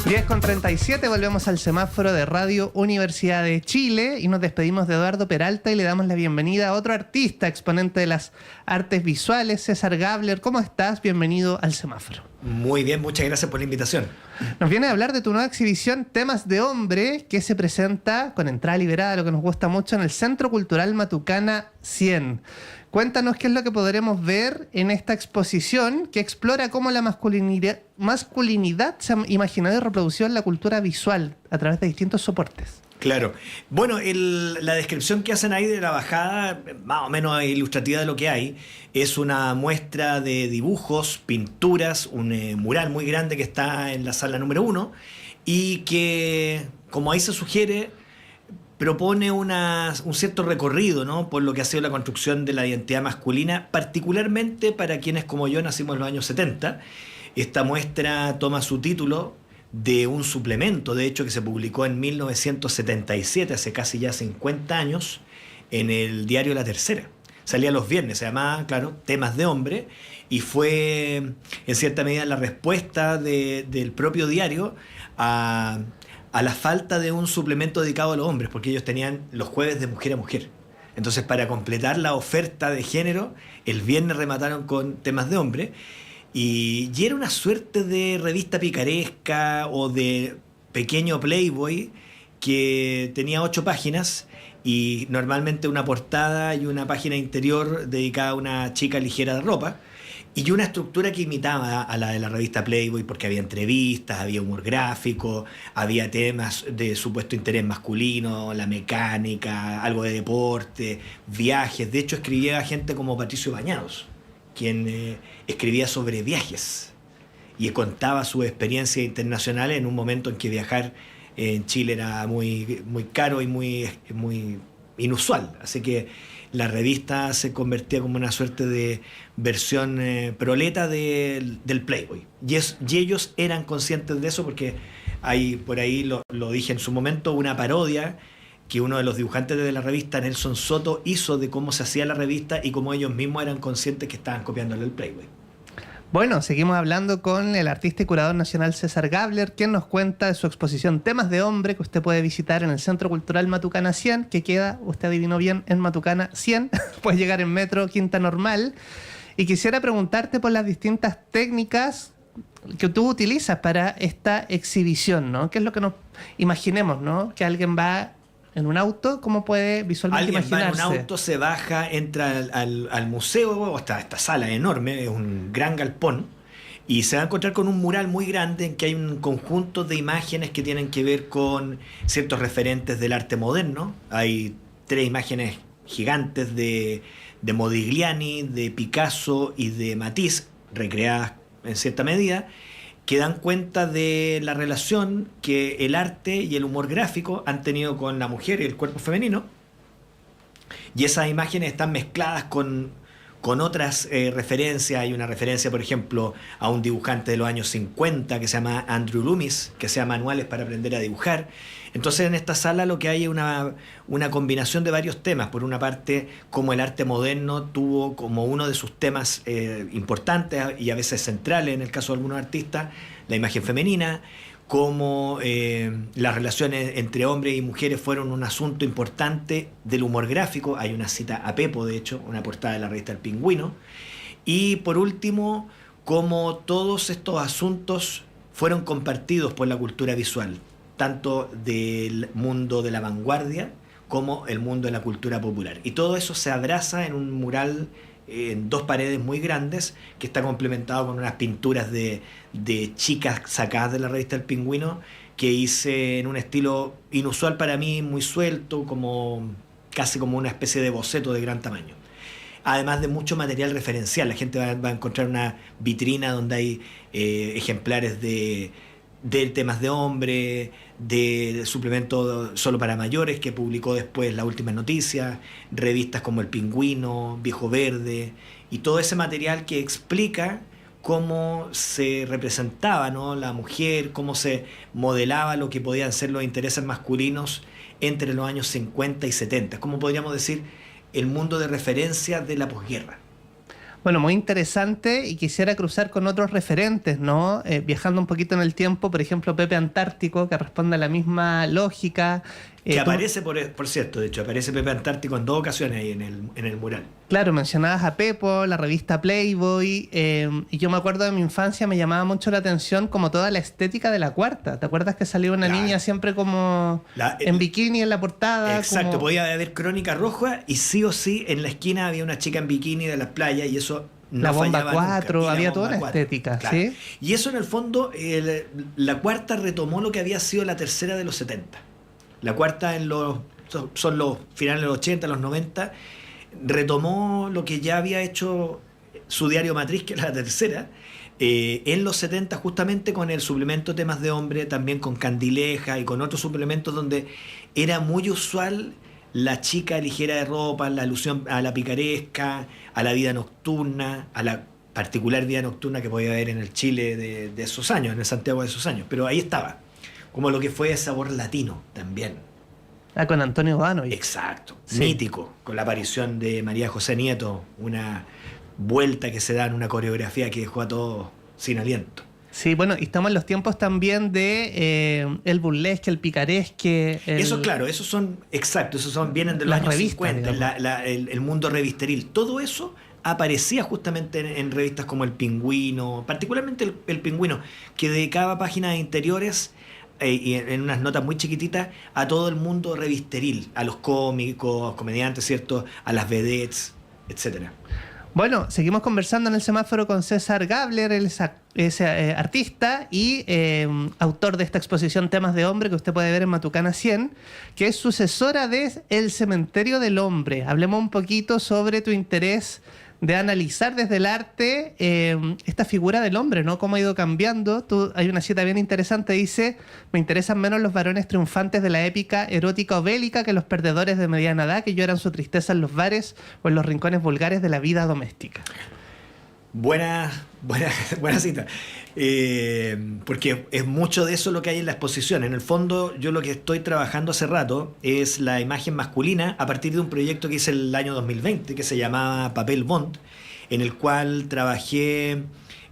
10:37, volvemos al semáforo de Radio Universidad de Chile y nos despedimos de Eduardo Peralta y le damos la bienvenida a otro artista, exponente de las artes visuales, César Gabler. ¿Cómo estás? Bienvenido al semáforo. Muy bien, muchas gracias por la invitación. Nos viene a hablar de tu nueva exhibición Temas de Hombre, que se presenta con entrada liberada, lo que nos gusta mucho, en el Centro Cultural Matucana 100. Cuéntanos qué es lo que podremos ver en esta exposición que explora cómo la masculinidad se ha imaginado y reproducido en la cultura visual a través de distintos soportes. Claro. Bueno, la descripción que hacen ahí de la bajada, más o menos ilustrativa de lo que hay, es una muestra de dibujos, pinturas, un mural muy grande que está en la sala número 1 y que, como ahí se sugiere, propone un cierto recorrido, ¿no?, por lo que ha sido la construcción de la identidad masculina, particularmente para quienes como yo nacimos en los años 70. Esta muestra toma su título de un suplemento, de hecho, que se publicó en 1977, hace casi ya 50 años, en el diario La Tercera. Salía los viernes, se llamaba, claro, Temas de Hombre, y fue en cierta medida la respuesta del propio diario a la falta de un suplemento dedicado a los hombres, porque ellos tenían los jueves de mujer a mujer. Entonces, para completar la oferta de género, el viernes remataron con Temas de Hombre, y era una suerte de revista picaresca o de pequeño Playboy que tenía 8 páginas y normalmente una portada y una página interior dedicada a una chica ligera de ropa, y una estructura que imitaba a la de la revista Playboy, porque había entrevistas, había humor gráfico, había temas de supuesto interés masculino, la mecánica, algo de deporte, viajes. De hecho, escribía gente como Patricio Bañados, quien escribía sobre viajes y contaba su experiencia internacional en un momento en que viajar en Chile era muy, muy caro y muy inusual. Así que la revista se convertía como una suerte de versión proleta del Playboy. Y ellos eran conscientes de eso, porque hay, por ahí lo dije en su momento, una parodia que uno de los dibujantes de la revista, Nelson Soto, hizo de cómo se hacía la revista y cómo ellos mismos eran conscientes que estaban copiándole el Playboy. Bueno, seguimos hablando con el artista y curador nacional César Gabler, quien nos cuenta de su exposición Temas de Hombre, que usted puede visitar en el Centro Cultural Matucana 100, que queda, usted adivinó bien, en Matucana 100. Puedes llegar en metro Quinta Normal. Y quisiera preguntarte por las distintas técnicas que tú utilizas para esta exhibición, ¿no? ¿Qué es lo que nos imaginemos, ¿no? Que alguien va en un auto, ¿cómo puede visualmente imaginarse? Alguien va en un auto, se baja, entra al museo, o hasta esta sala enorme, es un gran galpón, y se va a encontrar con un mural muy grande en que hay un conjunto de imágenes que tienen que ver con ciertos referentes del arte moderno. Hay 3 imágenes gigantes de Modigliani, de Picasso y de Matisse, recreadas en cierta medida, que dan cuenta de la relación que el arte y el humor gráfico han tenido con la mujer y el cuerpo femenino. Y esas imágenes están mezcladas con otras referencias. Hay una referencia, por ejemplo, a un dibujante de los años 50 que se llama Andrew Loomis, que se llama Manuales para aprender a dibujar. Entonces, en esta sala lo que hay es una combinación de varios temas. Por una parte, como el arte moderno tuvo como uno de sus temas importantes y a veces centrales, en el caso de algunos artistas, la imagen femenina, como las relaciones entre hombres y mujeres fueron un asunto importante del humor gráfico. Hay una cita a Pepo, de hecho, una portada de la revista El Pingüino. Y por último, como todos estos asuntos fueron compartidos por la cultura visual, tanto del mundo de la vanguardia como el mundo de la cultura popular. Y todo eso se abraza en un mural en 2 paredes muy grandes, que está complementado con unas pinturas de chicas sacadas de la revista El Pingüino, que hice en un estilo inusual para mí, muy suelto, casi como una especie de boceto de gran tamaño. Además de mucho material referencial. La gente va a encontrar una vitrina donde hay ejemplares de Temas de Hombre, de suplemento solo para mayores que publicó después Las Últimas Noticias, revistas como El Pingüino, Viejo Verde, y todo ese material que explica cómo se representaba, ¿no?, la mujer, cómo se modelaba lo que podían ser los intereses masculinos entre los años 50 y 70. Como podríamos decir, el mundo de referencia de la posguerra. Bueno, muy interesante, y quisiera cruzar con otros referentes, ¿no? Viajando un poquito en el tiempo, por ejemplo, Pepe Antártico, que responde a la misma lógica. Que aparece, por cierto, de hecho, aparece Pepe Antártico en 2 ocasiones ahí en el mural. Claro, mencionabas a Pepo, la revista Playboy, y yo me acuerdo de mi infancia, me llamaba mucho la atención como toda la estética de la Cuarta. ¿Te acuerdas que salía una niña siempre como en bikini en la portada? Exacto, podía haber Crónica Roja y sí o sí en la esquina había una chica en bikini de las playas y eso no la Bomba fallaba 4, nunca. había toda una estética, claro. ¿sí? Y eso en el fondo, la Cuarta retomó lo que había sido la Tercera de los 70. La Cuarta son los finales de los 80, los 90, retomó lo que ya había hecho su diario matriz, que era la Tercera, en los 70 justamente con el suplemento Temas de Hombre, también con Candileja y con otros suplementos donde era muy usual la chica ligera de ropa, la alusión a la picaresca, a la vida nocturna, a la particular vida nocturna que podía haber en el Chile de esos años, en el Santiago de esos años. Pero ahí estaba, como lo que fue Sabor Latino también. Ah, con Antonio Bano. Exacto, sí. Mítico, con la aparición de María José Nieto, una vuelta que se da en una coreografía que dejó a todos sin aliento. Sí, bueno, y estamos en los tiempos también de el burlesque, el picaresque. Eso, claro, esos son, exacto, vienen de los años revistas, 50, el mundo revisteril. Todo eso aparecía justamente en revistas como El Pingüino, particularmente el Pingüino, que dedicaba páginas interiores y en unas notas muy chiquititas a todo el mundo revisteril, a los cómicos, comediantes, ¿cierto? A las vedettes, etcétera. Bueno, seguimos conversando en el semáforo con César Gabler, él es artista y autor de esta exposición Temas de Hombre que usted puede ver en Matucana 100, que es sucesora de El Cementerio del Hombre. Hablemos un poquito sobre tu interés de analizar desde el arte esta figura del hombre, ¿no? Cómo ha ido cambiando. Hay una cita bien interesante, dice: me interesan menos los varones triunfantes de la épica erótica o bélica que los perdedores de mediana edad que lloran su tristeza en los bares o en los rincones vulgares de la vida doméstica. Buena cita. Porque es mucho de eso lo que hay en la exposición. En el fondo, yo lo que estoy trabajando hace rato es la imagen masculina a partir de un proyecto que hice el año 2020 que se llamaba Papel Bond, en el cual trabajé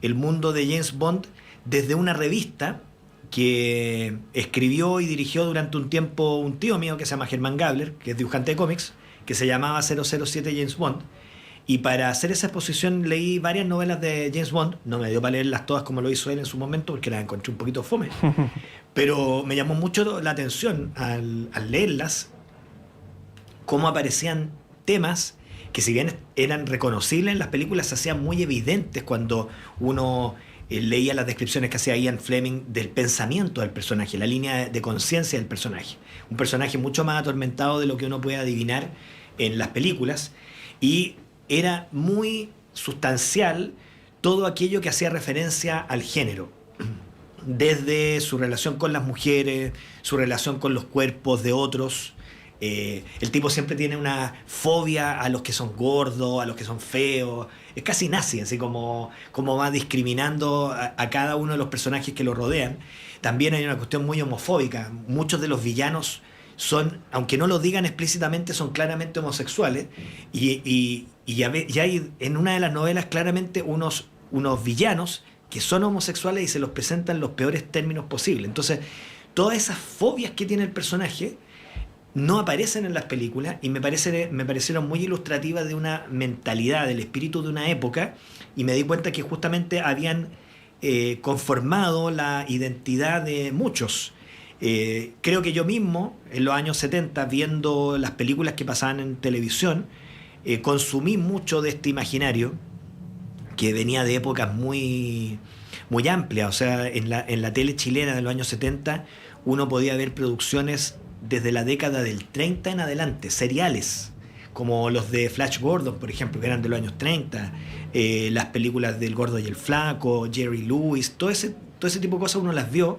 el mundo de James Bond desde una revista que escribió y dirigió durante un tiempo un tío mío que se llama Germán Gabler, que es dibujante de cómics, que se llamaba 007 James Bond. Y para hacer esa exposición leí varias novelas de James Bond. No me dio para leerlas todas como lo hizo él en su momento porque las encontré un poquito fome. Pero me llamó mucho la atención al leerlas cómo aparecían temas que, si bien eran reconocibles en las películas, se hacían muy evidentes cuando uno leía las descripciones que hacía Ian Fleming del pensamiento del personaje, la línea de conciencia del personaje. Un personaje mucho más atormentado de lo que uno puede adivinar en las películas. Y era muy sustancial todo aquello que hacía referencia al género, desde su relación con las mujeres, su relación con los cuerpos de otros. El tipo siempre tiene una fobia a los que son gordos, a los que son feos. Es casi nazi, así como va discriminando a cada uno de los personajes que lo rodean. También hay una cuestión muy homofóbica. Muchos de los villanos son, aunque no lo digan explícitamente, son claramente homosexuales. Y ya hay en una de las novelas claramente unos villanos que son homosexuales y se los presentan en los peores términos posibles. Entonces, todas esas fobias que tiene el personaje no aparecen en las películas y me parecieron muy ilustrativas de una mentalidad, del espíritu de una época, y me di cuenta que justamente habían conformado la identidad de muchos. Creo que yo mismo, en los años 70, viendo las películas que pasaban en televisión, consumí mucho de este imaginario que venía de épocas muy, muy amplias. O sea, en la tele chilena de los años 70 uno podía ver producciones desde la década del 30 en adelante, seriales, como los de Flash Gordon, por ejemplo, que eran de los años 30, las películas del Gordo y el Flaco, Jerry Lewis, todo ese tipo de cosas uno las vio,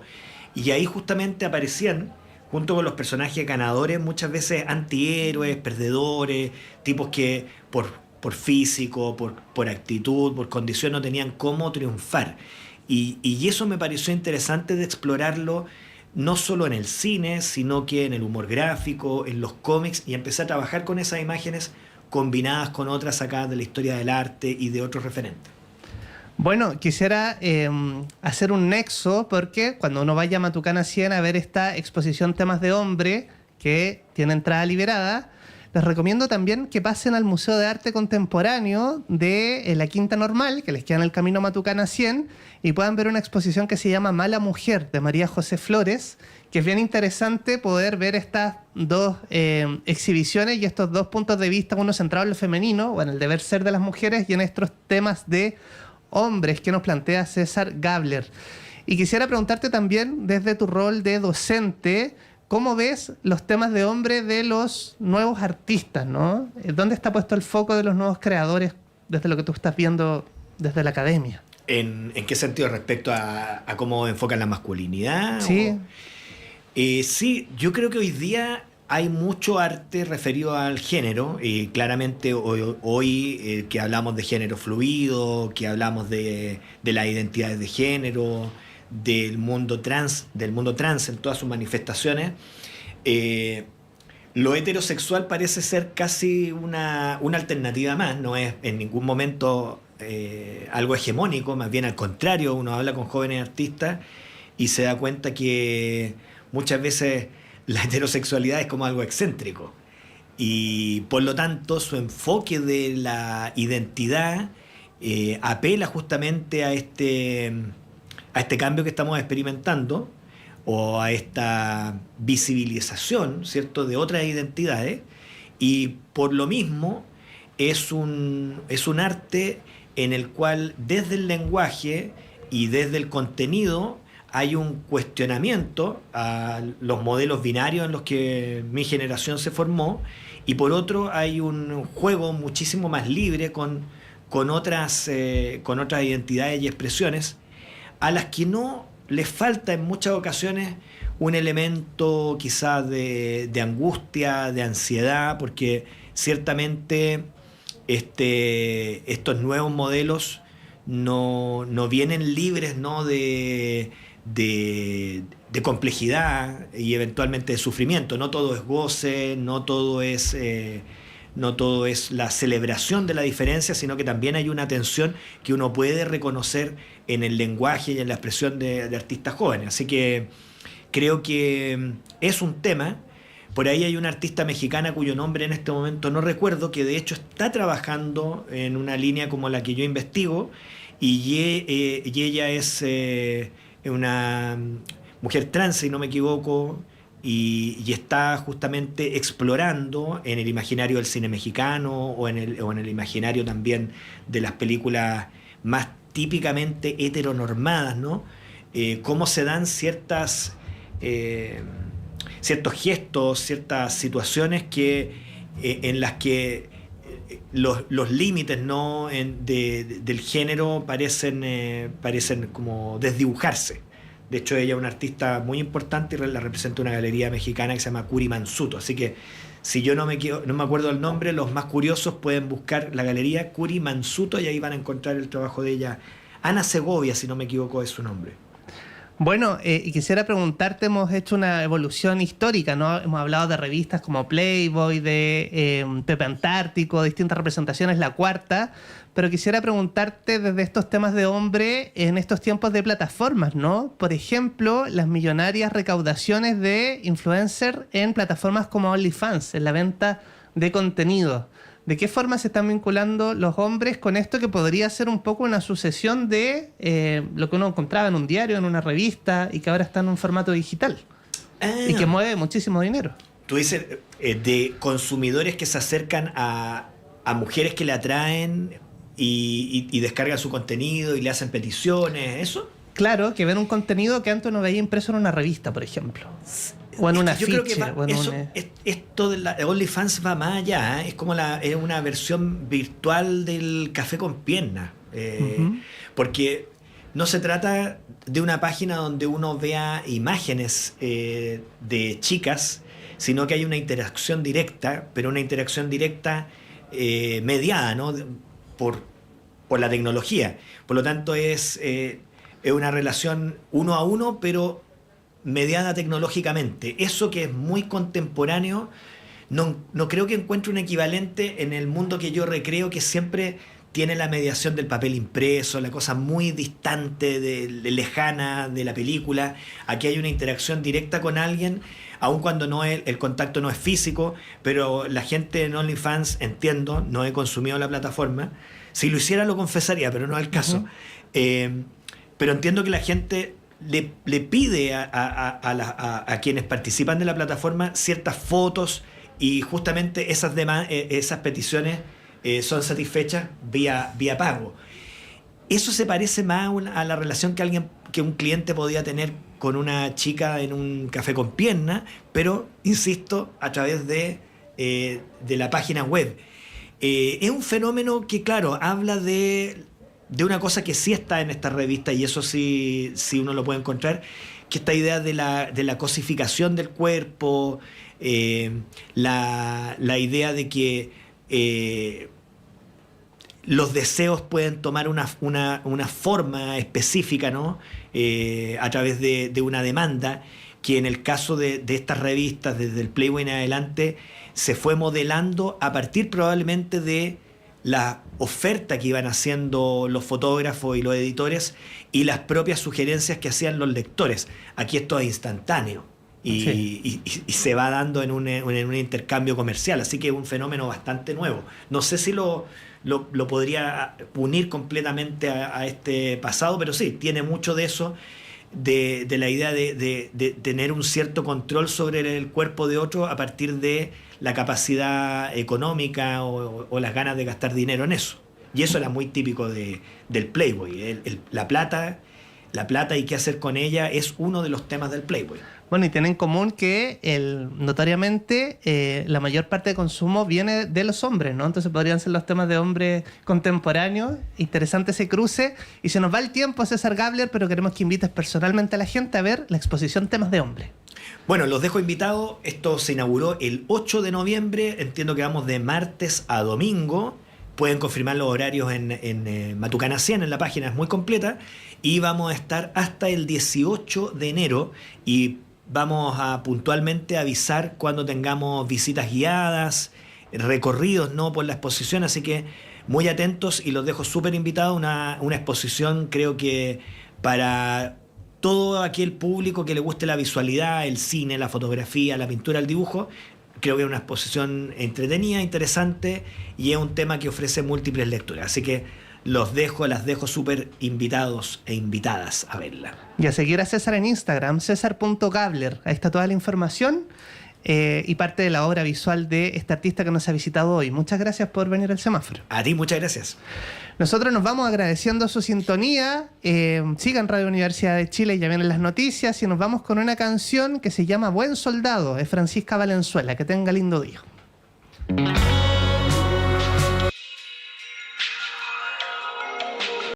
y ahí justamente aparecían, junto con los personajes ganadores, muchas veces antihéroes, perdedores, tipos que por físico, por actitud, por condición no tenían cómo triunfar. Y eso me pareció interesante de explorarlo, no solo en el cine, sino que en el humor gráfico, en los cómics, y empecé a trabajar con esas imágenes combinadas con otras sacadas de la historia del arte y de otros referentes. Bueno, quisiera hacer un nexo porque cuando uno vaya a Matucana 100 a ver esta exposición Temas de Hombre, que tiene entrada liberada, les recomiendo también que pasen al Museo de Arte Contemporáneo de la Quinta Normal, que les queda en el camino a Matucana 100, y puedan ver una exposición que se llama Mala Mujer, de María José Flores, que es bien interesante poder ver estas dos exhibiciones y estos dos puntos de vista, uno centrado en lo femenino, o en el deber ser de las mujeres, y en estos temas de hombres que nos plantea César Gabler. Y quisiera preguntarte también, desde tu rol de docente, ¿cómo ves los temas de hombre de los nuevos artistas, ¿no? ¿Dónde está puesto el foco de los nuevos creadores desde lo que tú estás viendo desde la academia? ¿En qué sentido? ¿Respecto a cómo enfocan la masculinidad? Sí. Sí, yo creo que hoy día hay mucho arte referido al género, y claramente hoy que hablamos de género fluido, que hablamos de las identidades de género, del mundo trans en todas sus manifestaciones, lo heterosexual parece ser casi una alternativa más, no es en ningún momento algo hegemónico, más bien al contrario, uno habla con jóvenes artistas y se da cuenta que muchas veces la heterosexualidad es como algo excéntrico y por lo tanto su enfoque de la identidad apela justamente a este cambio que estamos experimentando o a esta visibilización, ¿cierto?, de otras identidades, y por lo mismo es un arte en el cual desde el lenguaje y desde el contenido hay un cuestionamiento a los modelos binarios en los que mi generación se formó, y por otro hay un juego muchísimo más libre con otras identidades y expresiones a las que no les falta en muchas ocasiones un elemento quizás de angustia, de ansiedad, porque ciertamente estos nuevos modelos no vienen libres, ¿no?, de complejidad y eventualmente de sufrimiento. No todo es goce, no todo es la celebración de la diferencia, sino que también hay una tensión que uno puede reconocer en el lenguaje y en la expresión de artistas jóvenes. Así que creo que es un tema. Por ahí hay una artista mexicana cuyo nombre en este momento no recuerdo, que de hecho está trabajando en una línea como la que yo investigo, y ella es una mujer trans, si no me equivoco, y está justamente explorando en el imaginario del cine mexicano o en el imaginario también de las películas más típicamente heteronormadas, ¿no? Cómo se dan ciertos gestos, ciertas situaciones en las que los límites, ¿no?, del género parecen como desdibujarse. De hecho, ella es una artista muy importante y la representa una galería mexicana que se llama Curi Mansuto. Así que, si yo no me acuerdo el nombre, los más curiosos pueden buscar la galería Curi Mansuto y ahí van a encontrar el trabajo de ella. Ana Segovia, si no me equivoco, es su nombre. Bueno, y quisiera preguntarte, hemos hecho una evolución histórica, ¿no? Hemos hablado de revistas como Playboy, de Pepe Antártico, distintas representaciones, La Cuarta, pero quisiera preguntarte desde estos temas de hombre en estos tiempos de plataformas, ¿no? Por ejemplo, las millonarias recaudaciones de influencers en plataformas como OnlyFans, en la venta de contenido. ¿De qué forma se están vinculando los hombres con esto que podría ser un poco una sucesión de lo que uno encontraba en un diario, en una revista, y que ahora está en un formato digital? Y que mueve muchísimo dinero. Tú dices de consumidores que se acercan a mujeres que le atraen y descargan su contenido y le hacen peticiones, ¿eso? Claro, que ven un contenido que antes no veía impreso en una revista, por ejemplo. O en un afiche. Yo creo que esto de la OnlyFans va más allá, ¿eh? Es una versión virtual del café con piernas. Porque no se trata de una página donde uno vea imágenes de chicas, sino que hay una interacción directa, pero una interacción directa mediada, ¿no?, por la tecnología. Por lo tanto, es una relación uno a uno, pero mediada tecnológicamente. Eso que es muy contemporáneo no creo que encuentre un equivalente en el mundo que yo recreo, que siempre tiene la mediación del papel impreso, la cosa muy distante, lejana de la película. Aquí hay una interacción directa con alguien, aun cuando el contacto no es físico, pero la gente en OnlyFans, entiendo, no he consumido la plataforma. Si lo hiciera lo confesaría, pero no es el caso. Pero entiendo que la gente le pide a quienes participan de la plataforma ciertas fotos, y justamente esas peticiones son satisfechas vía pago. Eso se parece más a la relación que un cliente podía tener con una chica en un café con pierna, pero, insisto, a través de la página web. Es un fenómeno que, claro, habla de una cosa que sí está en esta revista, y eso sí uno lo puede encontrar, que esta idea de la cosificación del cuerpo, la idea de que los deseos pueden tomar una forma específica, ¿no? A través de una demanda, que en el caso de estas revistas, desde el Playboy en adelante, se fue modelando a partir probablemente de la oferta que iban haciendo los fotógrafos y los editores, y las propias sugerencias que hacían los lectores. Aquí esto es instantáneo. Y se va dando en un intercambio comercial, así que es un fenómeno bastante nuevo. No sé si lo podría unir completamente a este pasado, pero sí, tiene mucho de eso, de la idea de tener un cierto control sobre el cuerpo de otro a partir de la capacidad económica o las ganas de gastar dinero en eso. Y eso era muy típico del Playboy. La plata y qué hacer con ella es uno de los temas del Playboy. Bueno, y tienen en común que notoriamente la mayor parte de consumo viene de los hombres, ¿no? Entonces podrían ser los temas de hombres contemporáneos. Interesante ese cruce. Y se nos va el tiempo, César Gabler, pero queremos que invites personalmente a la gente a ver la exposición Temas de Hombre. Bueno, los dejo invitados. Esto se inauguró el 8 de noviembre. Entiendo que vamos de martes a domingo. Pueden confirmar los horarios en Matucana 100, en la página, es muy completa. Y vamos a estar hasta el 18 de enero. Y vamos a puntualmente avisar cuando tengamos visitas guiadas, recorridos, ¿no?, por la exposición, así que muy atentos, y los dejo súper invitados. Una exposición, creo que para todo aquel público que le guste la visualidad, el cine, la fotografía, la pintura, el dibujo. Creo que es una exposición entretenida, interesante, y es un tema que ofrece múltiples lecturas, así que las dejo súper invitados e invitadas a verla. Y a seguir a César en Instagram, cesar.gabler. Ahí está toda la información y parte de la obra visual de este artista que nos ha visitado hoy. Muchas gracias por venir al Semáforo. A ti, muchas gracias. Nosotros nos vamos agradeciendo su sintonía. Sigan Radio Universidad de Chile, ya vienen las noticias, y nos vamos con una canción que se llama Buen Soldado, de Francisca Valenzuela. Que tenga lindo día.